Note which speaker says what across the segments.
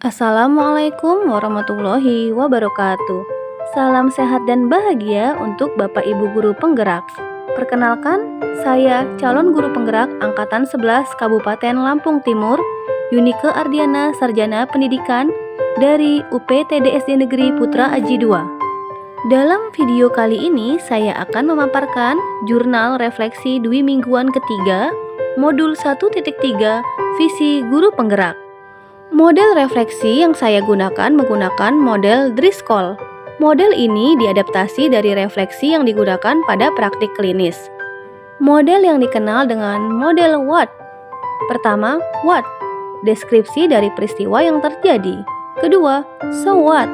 Speaker 1: Assalamualaikum warahmatullahi wabarakatuh. Salam sehat dan bahagia untuk Bapak Ibu Guru Penggerak. Perkenalkan, saya calon guru penggerak Angkatan 11 Kabupaten Lampung Timur, Yunike Ardiana Sarjana Pendidikan dari UPTDSD Negeri Putra Aji II. Dalam video kali ini, saya akan memaparkan jurnal refleksi dwi mingguan ketiga, modul 1.3, visi guru penggerak. Model refleksi yang saya gunakan menggunakan model Driscoll. Model ini diadaptasi dari refleksi yang digunakan pada praktik klinis. Model yang dikenal dengan model what. Pertama, what, deskripsi dari peristiwa yang terjadi. Kedua, so what,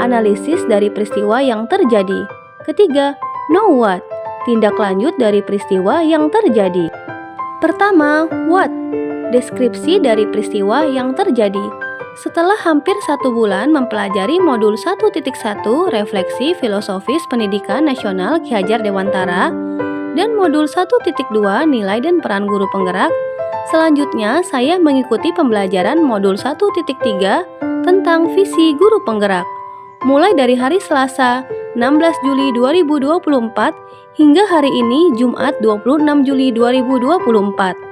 Speaker 1: analisis dari peristiwa yang terjadi. Ketiga, know what, tindak lanjut dari peristiwa yang terjadi. Pertama, what, deskripsi dari peristiwa yang terjadi. Setelah hampir 1 bulan mempelajari modul 1.1 Refleksi Filosofis Pendidikan Nasional Ki Hajar Dewantara dan modul 1.2 Nilai dan Peran Guru Penggerak, selanjutnya saya mengikuti pembelajaran modul 1.3 tentang visi guru penggerak, mulai dari hari Selasa 16 Juli 2024 hingga hari ini Jumat 26 Juli 2024.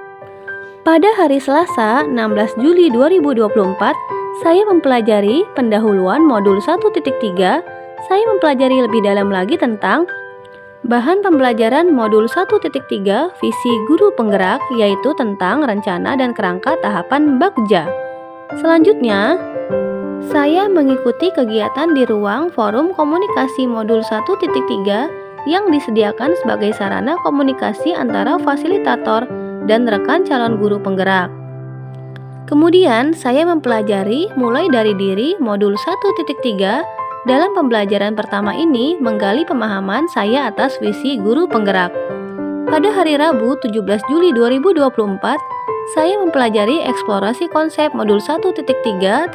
Speaker 1: Pada hari Selasa, 16 Juli 2024, saya mempelajari pendahuluan modul 1.3. Saya mempelajari lebih dalam lagi tentang bahan pembelajaran modul 1.3 visi guru penggerak, yaitu tentang rencana dan kerangka tahapan Bagja. Selanjutnya, saya mengikuti kegiatan di ruang forum komunikasi modul 1.3 yang disediakan sebagai sarana komunikasi antara fasilitator dan rekan calon guru penggerak. Kemudian saya mempelajari mulai dari diri modul 1.3. Dalam pembelajaran pertama ini menggali pemahaman saya atas visi guru penggerak. Pada hari Rabu 17 Juli 2024, saya mempelajari eksplorasi konsep modul 1.3.1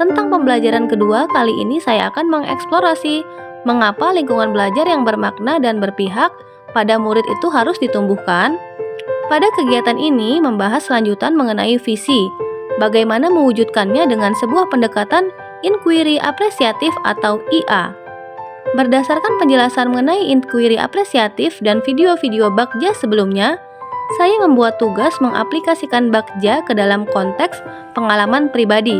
Speaker 1: tentang pembelajaran kedua. Kali ini saya akan mengeksplorasi mengapa lingkungan belajar yang bermakna dan berpihak pada murid itu harus ditumbuhkan. Pada kegiatan ini membahas lanjutan mengenai visi, bagaimana mewujudkannya dengan sebuah pendekatan inquiry apresiatif atau IA. Berdasarkan penjelasan mengenai inquiry apresiatif dan video-video Bagja sebelumnya, saya membuat tugas mengaplikasikan Bagja ke dalam konteks pengalaman pribadi.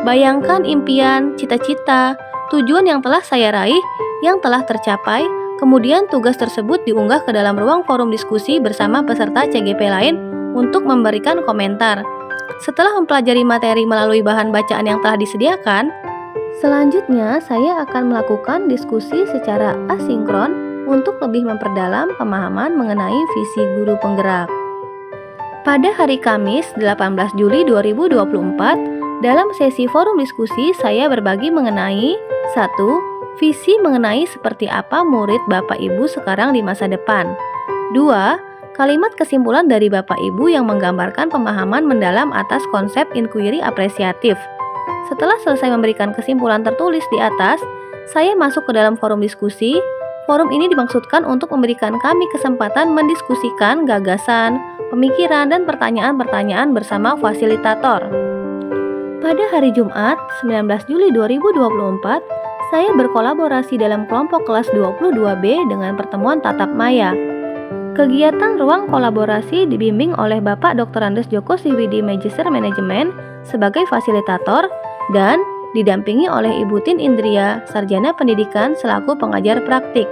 Speaker 1: Bayangkan impian, cita-cita, tujuan yang telah saya raih, yang telah tercapai. Kemudian tugas tersebut diunggah ke dalam ruang forum diskusi bersama peserta CGP lain untuk memberikan komentar. Setelah mempelajari materi melalui bahan bacaan yang telah disediakan, selanjutnya saya akan melakukan diskusi secara asinkron untuk lebih memperdalam pemahaman mengenai visi guru penggerak. Pada hari Kamis 18 Juli 2024, dalam sesi forum diskusi saya berbagi mengenai 1. Visi mengenai seperti apa murid Bapak Ibu sekarang di masa depan. 2. Kalimat kesimpulan dari Bapak Ibu yang menggambarkan pemahaman mendalam atas konsep inquiry apresiatif. Setelah selesai memberikan kesimpulan tertulis di atas, saya masuk ke dalam forum diskusi. Forum ini dimaksudkan untuk memberikan kami kesempatan mendiskusikan gagasan, pemikiran, dan pertanyaan-pertanyaan bersama fasilitator. Pada hari Jumat, 19 Juli 2024, saya berkolaborasi dalam kelompok kelas 22B dengan pertemuan tatap maya. Kegiatan ruang kolaborasi dibimbing oleh Bapak Dr. Andes Joko Siwidi Magister Manajemen sebagai fasilitator dan didampingi oleh Ibu Tin Indria, Sarjana Pendidikan selaku pengajar praktik.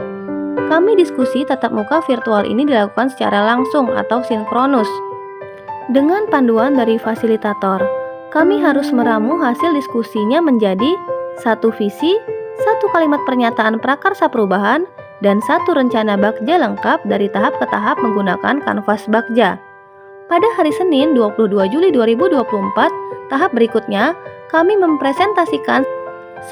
Speaker 1: Kami diskusi tatap muka virtual ini dilakukan secara langsung atau sinkronus. Dengan panduan dari fasilitator, kami harus meramu hasil diskusinya menjadi 1 visi, 1 kalimat pernyataan prakarsa perubahan, dan 1 rencana Bagja lengkap dari tahap ke tahap menggunakan kanvas Bagja. Pada hari Senin 22 Juli 2024, tahap berikutnya, kami mempresentasikan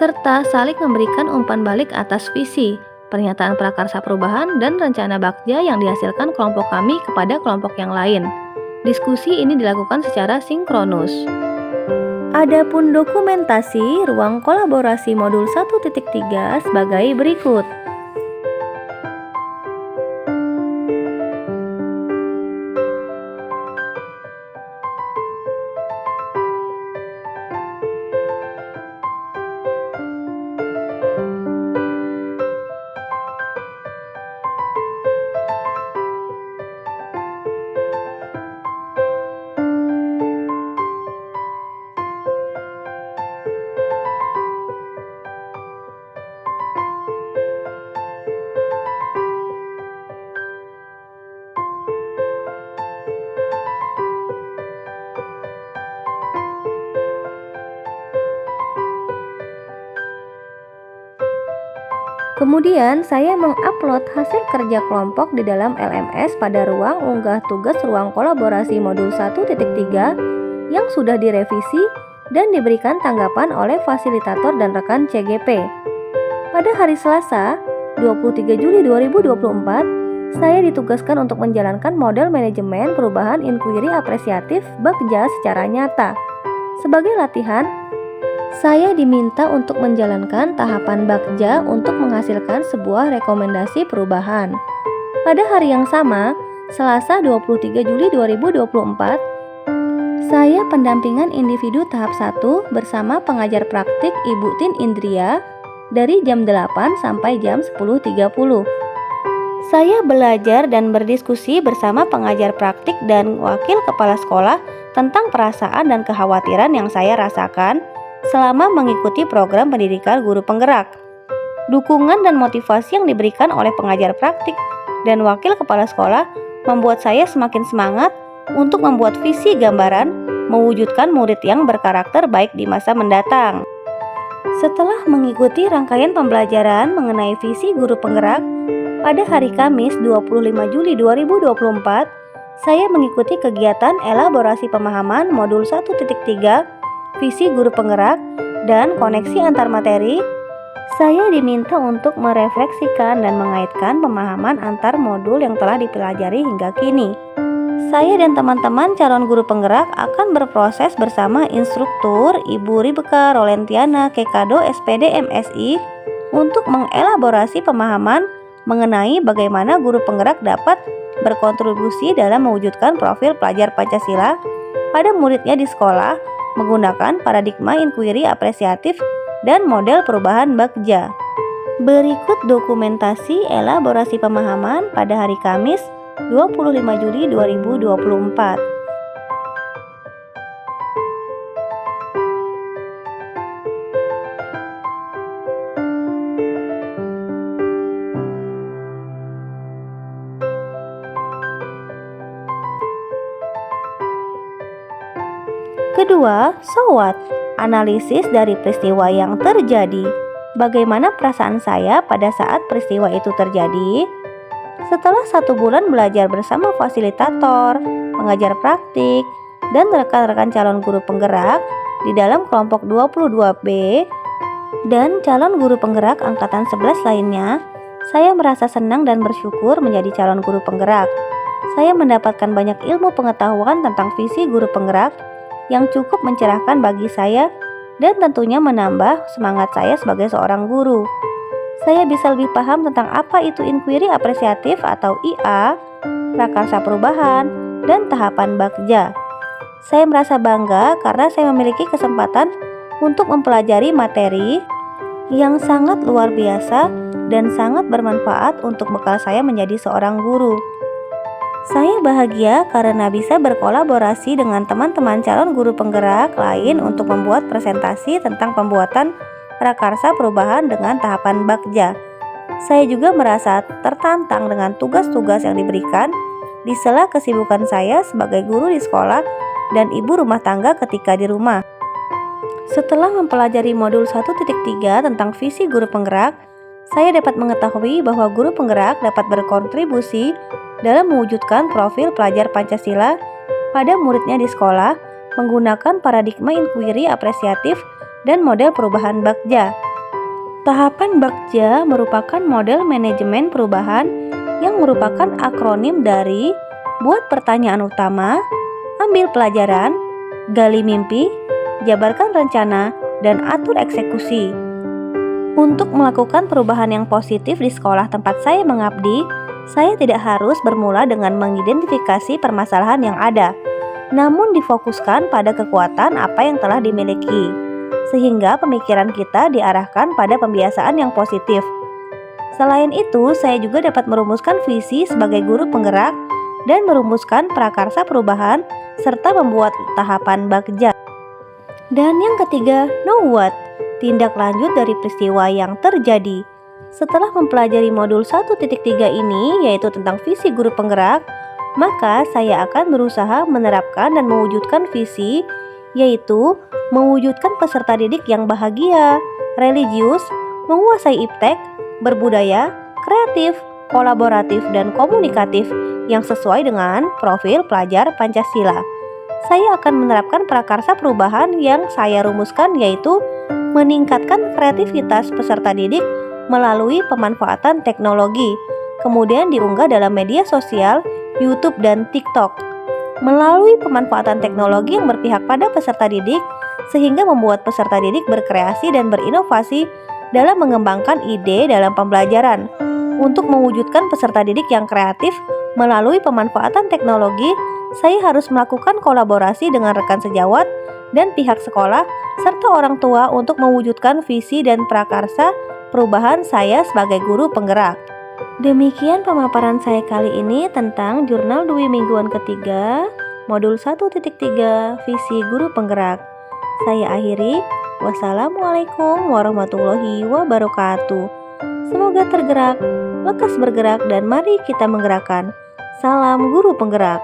Speaker 1: serta saling memberikan umpan balik atas visi, pernyataan prakarsa perubahan, dan rencana Bagja yang dihasilkan kelompok kami kepada kelompok yang lain. Diskusi ini dilakukan secara sinkronus. Adapun dokumentasi ruang kolaborasi modul 1.3 sebagai berikut. Kemudian saya mengupload hasil kerja kelompok di dalam LMS pada ruang unggah tugas ruang kolaborasi modul 1.3 yang sudah direvisi dan diberikan tanggapan oleh fasilitator dan rekan CGP. Pada hari Selasa, 23 Juli 2024, saya ditugaskan untuk menjalankan model manajemen perubahan inquiry apresiatif Bagja secara nyata. Sebagai latihan, saya diminta untuk menjalankan tahapan Bagja untuk menghasilkan sebuah rekomendasi perubahan. Pada hari yang sama, Selasa 23 Juli 2024, saya pendampingan individu tahap 1 bersama pengajar praktik Ibu Tin Indria dari jam 8 sampai jam 10.30. Saya belajar dan berdiskusi bersama pengajar praktik dan wakil kepala sekolah tentang perasaan dan kekhawatiran yang saya rasakan selama mengikuti program pendidikan guru penggerak. Dukungan dan motivasi yang diberikan oleh pengajar praktik dan wakil kepala sekolah membuat saya semakin semangat untuk membuat visi gambaran mewujudkan murid yang berkarakter baik di masa mendatang. Setelah mengikuti rangkaian pembelajaran mengenai visi guru penggerak, pada hari Kamis 25 Juli 2024, saya mengikuti kegiatan elaborasi pemahaman modul 1.3 visi guru penggerak dan koneksi antar materi. Saya diminta untuk merefleksikan dan mengaitkan pemahaman antar modul yang telah dipelajari hingga kini. Saya dan teman-teman calon guru penggerak akan berproses bersama instruktur Ibu Ribeka Rolentiana Kekado SPD MSI untuk mengelaborasi pemahaman mengenai bagaimana guru penggerak dapat berkontribusi dalam mewujudkan profil pelajar Pancasila pada muridnya di sekolah menggunakan paradigma inquiry apresiatif dan model perubahan Bagja. Berikut dokumentasi elaborasi pemahaman pada hari Kamis 25 Juli 2024. Kedua, so what? Analisis dari peristiwa yang terjadi. Bagaimana perasaan saya pada saat peristiwa itu terjadi? Setelah 1 bulan belajar bersama fasilitator, pengajar praktik, dan rekan-rekan calon guru penggerak di dalam kelompok 22B dan calon guru penggerak angkatan 11 lainnya, saya merasa senang dan bersyukur menjadi calon guru penggerak. Saya mendapatkan banyak ilmu pengetahuan tentang visi guru penggerak yang cukup mencerahkan bagi saya dan tentunya menambah semangat saya sebagai seorang guru. Saya bisa lebih paham tentang apa itu inquiry apresiatif atau IA, prakarsa perubahan, dan tahapan Bagja. Saya merasa bangga karena saya memiliki kesempatan untuk mempelajari materi yang sangat luar biasa dan sangat bermanfaat untuk bekal saya menjadi seorang guru. Saya bahagia karena bisa berkolaborasi dengan teman-teman calon guru penggerak lain untuk membuat presentasi tentang pembuatan prakarsa perubahan dengan tahapan Bagja. Saya juga merasa tertantang dengan tugas-tugas yang diberikan di sela kesibukan saya sebagai guru di sekolah dan ibu rumah tangga ketika di rumah. Setelah mempelajari modul 1.3 tentang visi guru penggerak, saya dapat mengetahui bahwa guru penggerak dapat berkontribusi dalam mewujudkan profil pelajar Pancasila pada muridnya di sekolah menggunakan paradigma inquiry apresiatif dan model perubahan Bagja. Tahapan Bagja merupakan model manajemen perubahan yang merupakan akronim dari buat pertanyaan utama, ambil pelajaran, gali mimpi, jabarkan rencana, dan atur eksekusi. Untuk melakukan perubahan yang positif di sekolah tempat saya mengabdi, saya tidak harus bermula dengan mengidentifikasi permasalahan yang ada, namun difokuskan pada kekuatan apa yang telah dimiliki, sehingga pemikiran kita diarahkan pada pembiasaan yang positif. Selain itu, saya juga dapat merumuskan visi sebagai guru penggerak dan merumuskan prakarsa perubahan serta membuat tahapan Bagja. Dan yang ketiga, know what? Tindak lanjut dari peristiwa yang terjadi. Setelah mempelajari modul 1.3 ini, yaitu tentang visi guru penggerak, maka saya akan berusaha menerapkan dan mewujudkan visi, yaitu mewujudkan peserta didik yang bahagia, religius, menguasai iptek, berbudaya, kreatif, kolaboratif, dan komunikatif yang sesuai dengan profil pelajar Pancasila. Saya akan menerapkan prakarsa perubahan yang saya rumuskan, yaitu meningkatkan kreativitas peserta didik melalui pemanfaatan teknologi, kemudian diunggah dalam media sosial, YouTube, dan TikTok. Melalui pemanfaatan teknologi yang berpihak pada peserta didik, sehingga membuat peserta didik berkreasi dan berinovasi dalam mengembangkan ide dalam pembelajaran. Untuk mewujudkan peserta didik yang kreatif melalui pemanfaatan teknologi, saya harus melakukan kolaborasi dengan rekan sejawat dan pihak sekolah serta orang tua untuk mewujudkan visi dan prakarsa perubahan saya sebagai guru penggerak. Demikian pemaparan saya kali ini tentang Jurnal Dwi Mingguan ketiga, Modul 1.3, Visi Guru Penggerak. Saya akhiri. Wassalamualaikum warahmatullahi wabarakatuh. Semoga tergerak, lekas bergerak, dan mari kita menggerakkan. Salam guru penggerak.